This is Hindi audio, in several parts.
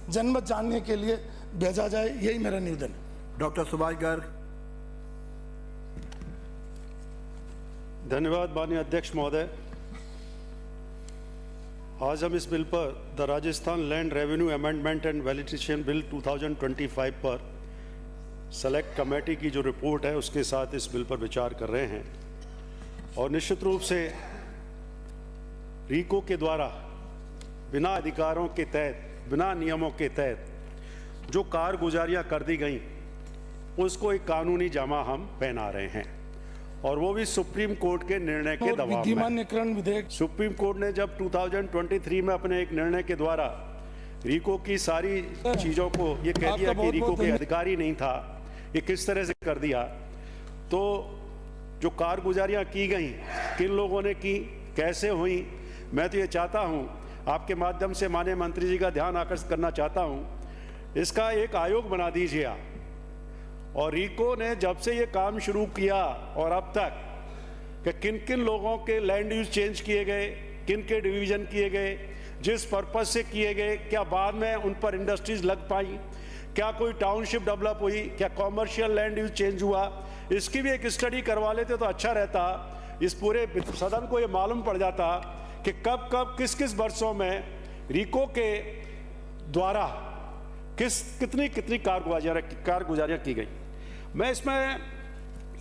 जनमत जानने के लिए भेजा जाए, यही मेरा निवेदन है। डॉक्टर सुभाष गर्ग। धन्यवाद माननीय अध्यक्ष महोदय। आज हम इस बिल पर the Rajasthan land revenue amendment and validation bill 2025 पर सेलेक्ट कमेटी की जो रिपोर्ट है उसके साथ इस बिल पर विचार कर रहे हैं। और निश्चित रूप से रीको के द्वारा बिना अधिकारों के तहत, बिना नियमों के तहत जो कारगुजारियां कर दी गई उसको एक कानूनी जामा हम पहना रहे हैं, और वो भी सुप्रीम कोर्ट के निर्णय के दबाव में। विधिमान्यकरण विधेयक सुप्रीम कोर्ट ने जब 2023 में अपने एक निर्णय के द्वारा रीको की सारी चीजों को ये कह दिया कि रीको के अधिकार ही नहीं था, ये किस तरह से कर दिया, तो जो कारगुजारियां की गई किन लोगों ने की, कैसे हुई, मैं तो ये चाहता हूं, आपके माध्यम से माननीय मंत्री जी का ध्यान आकर्षित करना चाहता हूं, इसका एक आयोग बना दीजिए आप। और रीको ने जब से ये काम शुरू किया और अब तक कि किन किन लोगों के लैंड यूज चेंज किए गए, किन के डिवीजन किए गए, जिस पर्पज से किए गए, क्या बाद में उन पर इंडस्ट्रीज लग पाई, क्या कोई टाउनशिप डेवलप हुई, क्या कॉमर्शियल लैंड यूज चेंज हुआ, इसकी भी एक स्टडी करवा लेते तो अच्छा रहता। इस पूरे सदन को ये मालूम पड़ जाता कि कब कब किस किस वर्षों में रीको के द्वारा कितनी कितनी कारगुजारियां की गई। मैं इसमें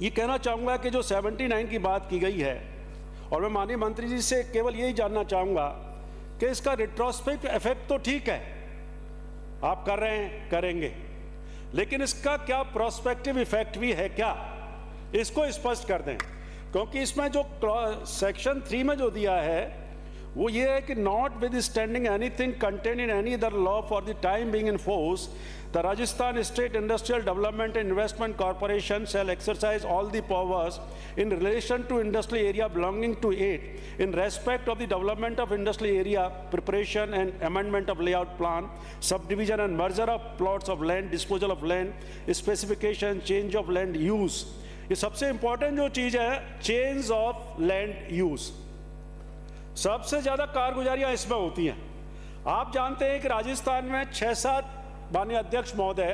ये कहना चाहूँगा कि जो 79 की बात की गई है, और मैं माननीय मंत्री जी से केवल यही जानना चाहूँगा कि इसका रिट्रोस्पेक्टिव इफेक्ट तो ठीक है, आप कर रहे हैं, करेंगे, लेकिन इसका क्या प्रोस्पेक्टिव इफेक्ट भी है क्या, इसको स्पष्ट कर दें। क्योंकि इसमें जो सेक्शन 3 में जो दिया है वो ये है कि not with standing anything contain in any other law for the time being in force, the Rajasthan State Industrial Development and Investment Corporation shall exercise all the powers in relation to industrial area belonging to it in respect of the development of industrial area, preparation and amendment of layout plan, subdivision and merger of plots of land, disposal of land, specification, change of land use. ये सबसे इंपॉर्टेंट जो चीज है, चेंज ऑफ लैंड यूज। सबसे ज्यादा कारगुजारियां इसमें होती हैं। आप जानते हैं कि राजस्थान में 6-7 माननीय अध्यक्ष महोदय,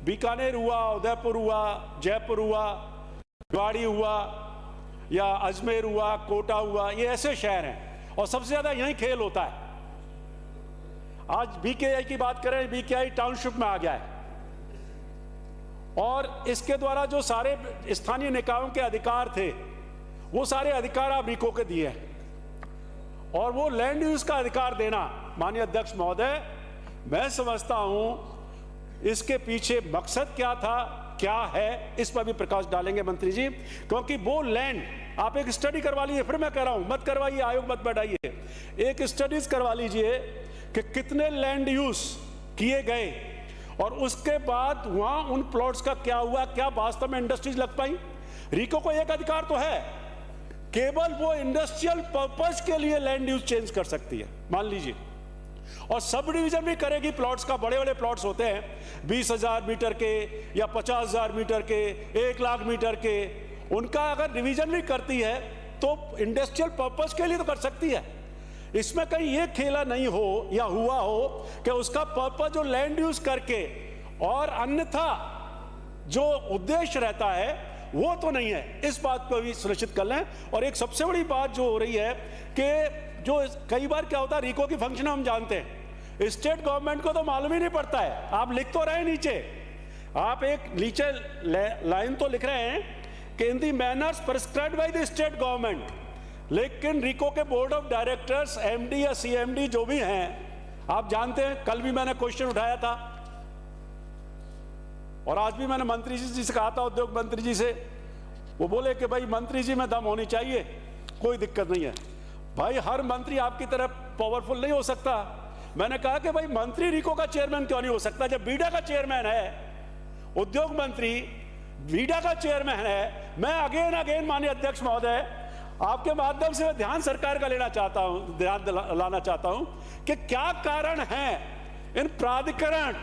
बीकानेर हुआ, उदयपुर हुआ, जयपुर हुआ, रेवाड़ी हुआ, या अजमेर हुआ, कोटा हुआ, ये ऐसे शहर हैं और सबसे ज्यादा यहीं खेल होता है। आज बीकेआई की बात करें, बीकेआई टाउनशिप में आ गया है, और इसके द्वारा जो सारे स्थानीय निकायों के अधिकार थे वो सारे अधिकार आप रीको के दिए हैं। और वो लैंड यूज का अधिकार देना, माननीय अध्यक्ष महोदय, मैं समझता हूं इसके पीछे मकसद क्या था, क्या है, इस पर भी प्रकाश डालेंगे मंत्री जी। क्योंकि वो लैंड आप एक स्टडी करवा लीजिए, फिर मैं कह रहा हूं मत करवाइए, आयोग मत बैठाइए, एक स्टडीज करवा लीजिए कि कितने लैंड यूज किए गए और उसके बाद वहां उन प्लॉट्स का क्या हुआ, क्या वास्तव में इंडस्ट्रीज लग पाई। रीको को एक अधिकार तो है, केवल वो इंडस्ट्रियल पर्पस के लिए लैंड यूज चेंज कर सकती है, मान लीजिए, और सब डिवीजन भी करेगी। प्लॉट्स का बड़े बड़े प्लॉट्स होते हैं 20,000 मीटर के या 50,000 मीटर के, 1 लाख मीटर के, उनका अगर डिवीजन भी करती है तो इंडस्ट्रियल पर्पस के लिए तो कर सकती है। इसमें कहीं ये खेला नहीं हो या हुआ हो कि उसका पर्पस जो लैंड यूज करके और अन्यथा जो उद्देश्य रहता है वो तो नहीं है, इस बात को भी सुनिश्चित कर लें। और एक सबसे बड़ी बात जो हो रही है कि जो कई बार क्या होता है, रीको की फंक्शन हम जानते हैं, स्टेट गवर्नमेंट को तो मालूम ही नहीं पड़ता है। आप लिख तो रहे नीचे, आप एक नीचे लाइन तो लिख रहे हैं कि in the manners prescribed by the state government, लेकिन रीको के बोर्ड ऑफ डायरेक्टर्स, एमडी या सीएमडी जो भी हैं, आप जानते हैं, कल भी मैंने क्वेश्चन उठाया था और आज भी मैंने मंत्री जी से कहा था, उद्योग मंत्री जी से, वो बोले कि भाई मंत्री जी में दम होनी चाहिए, कोई दिक्कत नहीं है। भाई हर मंत्री आपकी तरह पावरफुल नहीं हो सकता। मैंने कहा कि भाई मंत्री रीको का चेयरमैन क्यों नहीं हो सकता, जब बीडा का चेयरमैन है, उद्योग मंत्री बीडा का चेयरमैन है। मैं अगेन माननीय अध्यक्ष महोदय, आपके माध्यम से मैं ध्यान सरकार का लेना चाहता हूं, ध्यान लाना चाहता हूं कि क्या कारण है इन प्राधिकरण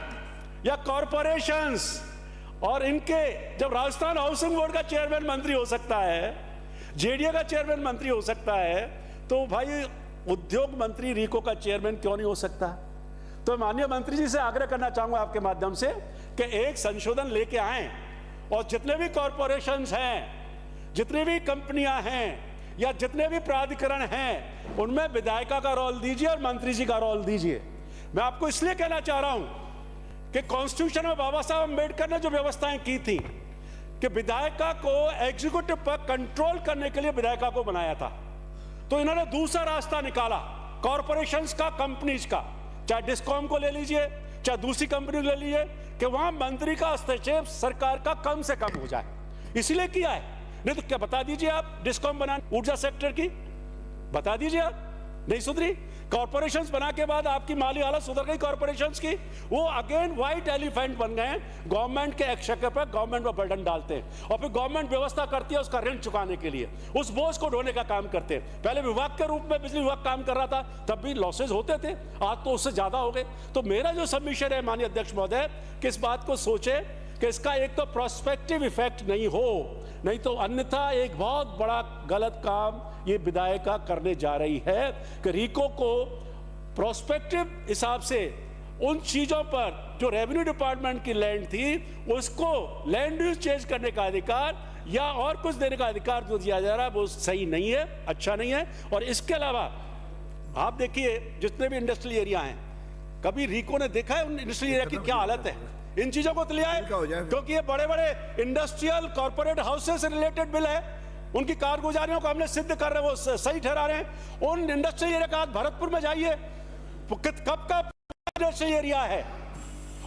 या कॉरपोरेशंस और इनके, जब राजस्थान हाउसिंग बोर्ड का चेयरमैन मंत्री हो सकता है, जेडीए का चेयरमैन मंत्री हो सकता है, तो भाई उद्योग मंत्री रीको का चेयरमैन क्यों नहीं हो सकता? तो माननीय मंत्री जी से आग्रह करना चाहूंगा आपके माध्यम से कि एक संशोधन लेके आए और जितने भी कॉरपोरेशंस हैं, जितनी भी कंपनियां हैं या जितने भी प्राधिकरण हैं, उनमें विधायिका का रोल दीजिए और मंत्री जी का रोल दीजिए। मैं आपको इसलिए कहना चाह रहा हूं कि कॉन्स्टिट्यूशन में बाबा साहब अम्बेडकर ने जो व्यवस्थाएं की थी कि विधायिका को एग्जीक्यूटिव पर कंट्रोल करने के लिए विधायिका को बनाया था, तो इन्होंने दूसरा रास्ता निकाला कॉरपोरेशंस का, कंपनीज का, चाहे डिस्कॉम को ले लीजिए चाहे दूसरी कंपनी को ले लीजिए, कि वहां मंत्री का हस्तक्षेप सरकार का कम से कम हो जाए, इसलिए किया है। नहीं तो क्या बता दीजिए आप, डिस्कॉम बना ऊर्जा सेक्टर की बता दीजिए आप, नहीं सुधरी। कॉर्पोरेशंस बना के बाद आपकी माली हालत सुधर गई कॉर्पोरेशंस की, वो अगेन व्हाइट एलिफेंट बन गए, गवर्नमेंट के एक्सचेकर पर गवर्नमेंट पर बर्डन डालते हैं और फिर गवर्नमेंट व्यवस्था करती है उसका ऋण चुकाने के लिए, उस बोझ को ढोने का काम करते हैं। पहले विभाग के रूप में बिजली विभाग काम कर रहा था, तब भी लॉसेज होते थे, आज तो उससे ज्यादा हो गए। तो मेरा जो सबमिशन है माननीय अध्यक्ष महोदय कि इस बात को सोचे कि इसका एक तो प्रोस्पेक्टिव इफेक्ट नहीं हो, नहीं तो अन्यथा एक बहुत बड़ा गलत काम ये विधायिका करने जा रही है कि रीको को प्रोस्पेक्टिव हिसाब से उन चीजों पर जो रेवेन्यू डिपार्टमेंट की लैंड थी उसको लैंड यूज चेंज करने का अधिकार या और कुछ देने का अधिकार जो दिया जा रहा है वो सही नहीं है, अच्छा नहीं है। और इसके अलावा आप देखिए जितने भी इंडस्ट्रियल एरिया हैं, कभी रीको ने देखा है उन इंडस्ट्रियल एरिया की क्या हालत है? इन चीजों को तो ले आए क्योंकि ये बड़े बड़े इंडस्ट्रियल कॉर्पोरेट हाउसेस से रिलेटेड बिल है, उनकी कारगुजारियों को हमने सिद्ध कर रहे हैं, वो सही ठहरा रहे हैं। उन इंडस्ट्रियल एरिया का भरतपुर में जाइए, कब का इंडस्ट्रियल एरिया है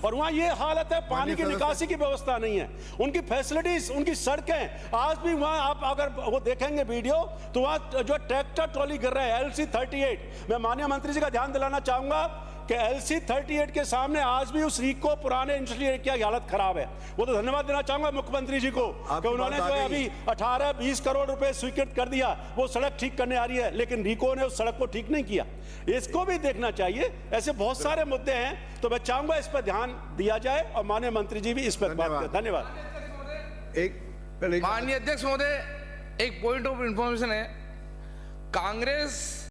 और वहां ये हालत है, पानी की निकासी की व्यवस्था नहीं है, उनकी फैसिलिटीज, उनकी सड़कें आज भी वहां आप अगर वो देखेंगे वीडियो तो वहां जो ट्रैक्टर ट्रॉली गिर रहे हैं LC 38। मैं माननीय मंत्री जी का ध्यान दिलाना चाहूंगा कि LC 38 के सामने आज भी उस रीको पुराने इंडस्ट्रियल एरिया की हालत खराब है। वो तो धन्यवाद देना चाहूंगा मुख्यमंत्री जी को कि उन्होंने जो है अभी 18-20 करोड़ रुपए स्वीकृत कर दिया, वो सड़क ठीक करने आ रही है, लेकिन रीको ने उस सड़क को ठीक नहीं किया। इसको भी देखना चाहिए। ऐसे बहुत सारे मुद्दे हैं, तो मैं चाहूंगा इस पर ध्यान दिया जाए और माननीय मंत्री जी भी इस पर बात करें। धन्यवाद। माननीय अध्यक्ष महोदय, एक पॉइंट ऑफ इंफॉर्मेशन है, कांग्रेस